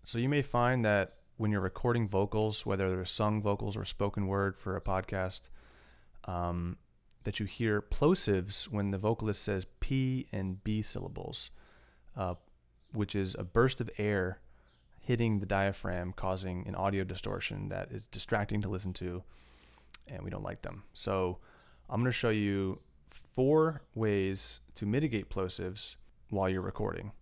So you may find that when you're recording vocals, whether they're sung vocals or spoken word for a podcast, that you hear plosives when the vocalist says P and B syllables, which is a burst of air hitting the diaphragm, causing an audio distortion that is distracting to listen to, and we don't like them. So I'm going to show you 4 ways to mitigate plosives while you're recording.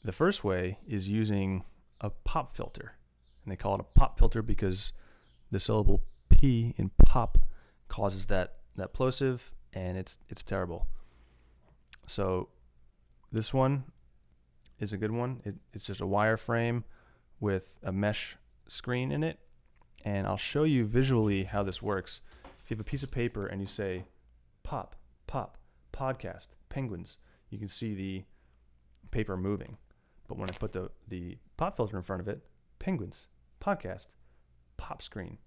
The first way is using a pop filter, and they call it a pop filter because the syllable P in pop causes that plosive, and it's terrible. So this one is a good one. It's just a wireframe with a mesh screen in it, and I'll show you visually how this works. If you have a piece of paper and you say pop, pop, podcast, penguins, you can see the paper moving. But when I put the pop filter in front of it, penguins, podcast, pop screen,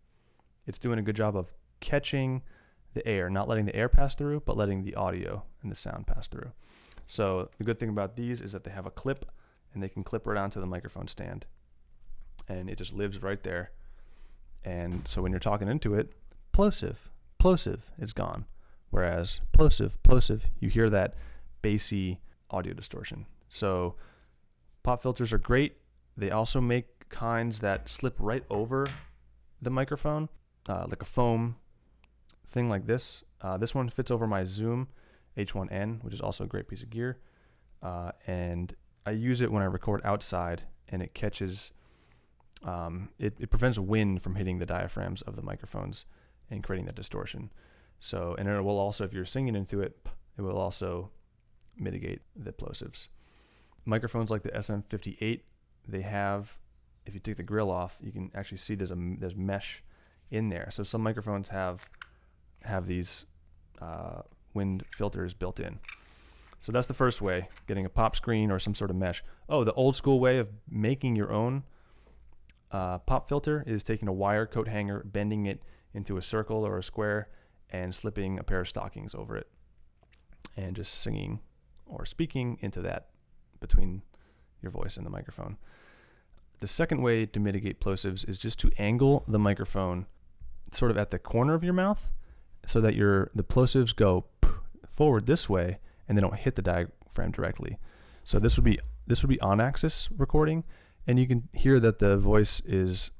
it's doing a good job of catching the air, not letting the air pass through, but letting the audio and the sound pass through. So the good thing about these is that they have a clip, and they can clip right onto the microphone stand, and it just lives right there. And so when you're talking into it, plosive is gone. Whereas plosive, you hear that bassy audio distortion. So pop filters are great. They also make kinds that slip right over the microphone, like a foam thing like this. This one fits over my Zoom H1N, which is also a great piece of gear. And I use it when I record outside, and it catches, it prevents wind from hitting the diaphragms of the microphones and creating that distortion. So, and it will also, if you're singing into it, it will also mitigate the plosives. Microphones like the SM58, they have, if you take the grill off, you can actually see there's mesh in there. So some microphones have these wind filters built in. So that's the first way, getting a pop screen or some sort of mesh. Oh, the old school way of making your own pop filter is taking a wire coat hanger, bending it into a circle or a square, and slipping a pair of stockings over it, and just singing or speaking into that between your voice and the microphone. The second way to mitigate plosives is just to angle the microphone sort of at the corner of your mouth, so that the plosives go forward this way and they don't hit the diaphragm directly. So this would be on-axis recording, and you can hear that the voice is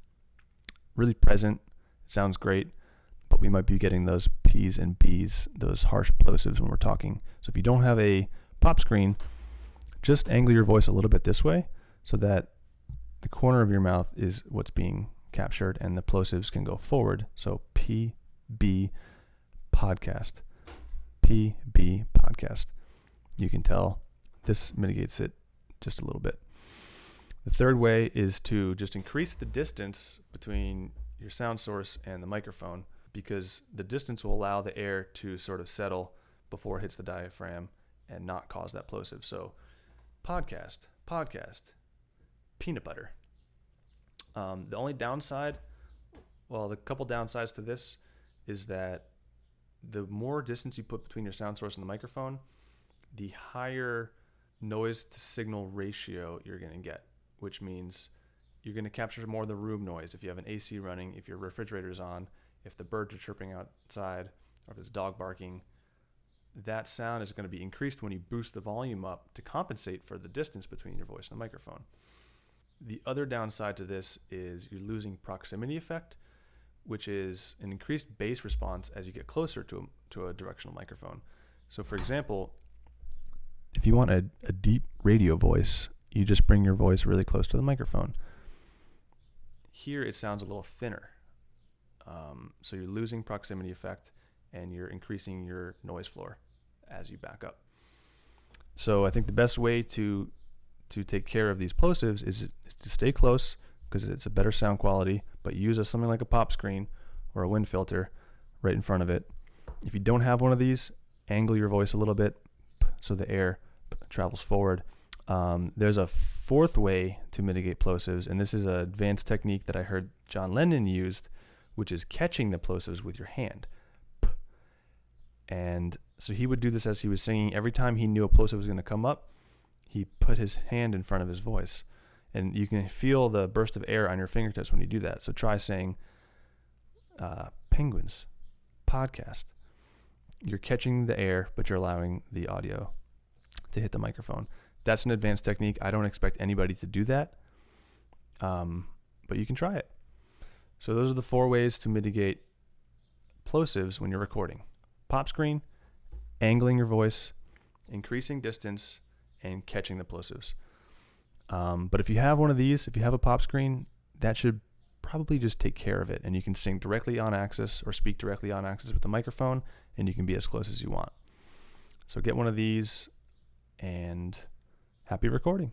really present. It sounds great, but we might be getting those P's and B's, those harsh plosives when we're talking. So if you don't have a pop screen, just angle your voice a little bit this way so that the corner of your mouth is what's being captured and the plosives can go forward. So P, B, podcast, PB podcast. You can tell this mitigates it just a little bit. The third way is to just increase the distance between your sound source and the microphone, because the distance will allow the air to sort of settle before it hits the diaphragm and not cause that plosive. So podcast, peanut butter. The only downside, the couple downsides to this is that the more distance you put between your sound source and the microphone, the higher noise to signal ratio you're going to get, which means you're going to capture more of the room noise. If you have an AC running, if your refrigerator's on, if the birds are chirping outside, or if there's dog barking, that sound is going to be increased when you boost the volume up to compensate for the distance between your voice and the microphone. The other downside to this is you're losing proximity effect, which is an increased bass response as you get closer to a directional microphone. So for example, if you want a deep radio voice, you just bring your voice really close to the microphone. Here it sounds a little thinner. So you're losing proximity effect and you're increasing your noise floor as you back up. So I think the best way to take care of these plosives is to stay close, because it's a better sound quality, but use something like a pop screen or a wind filter right in front of it. If you don't have one of these, angle your voice a little bit so the air travels forward. There's a fourth way to mitigate plosives, and this is an advanced technique that I heard John Lennon used, which is catching the plosives with your hand. And so he would do this as he was singing. Every time he knew a plosive was going to come up, he put his hand in front of his voice. And you can feel the burst of air on your fingertips when you do that. So try saying penguins, podcast. You're catching the air, but you're allowing the audio to hit the microphone. That's an advanced technique. I don't expect anybody to do that, but you can try it. So those are the 4 ways to mitigate plosives when you're recording. Pop screen, angling your voice, increasing distance, and catching the plosives. But if you have one of these, if you have a pop screen, that should probably just take care of it. And you can sing directly on axis or speak directly on axis with the microphone, and you can be as close as you want. So get one of these, and happy recording.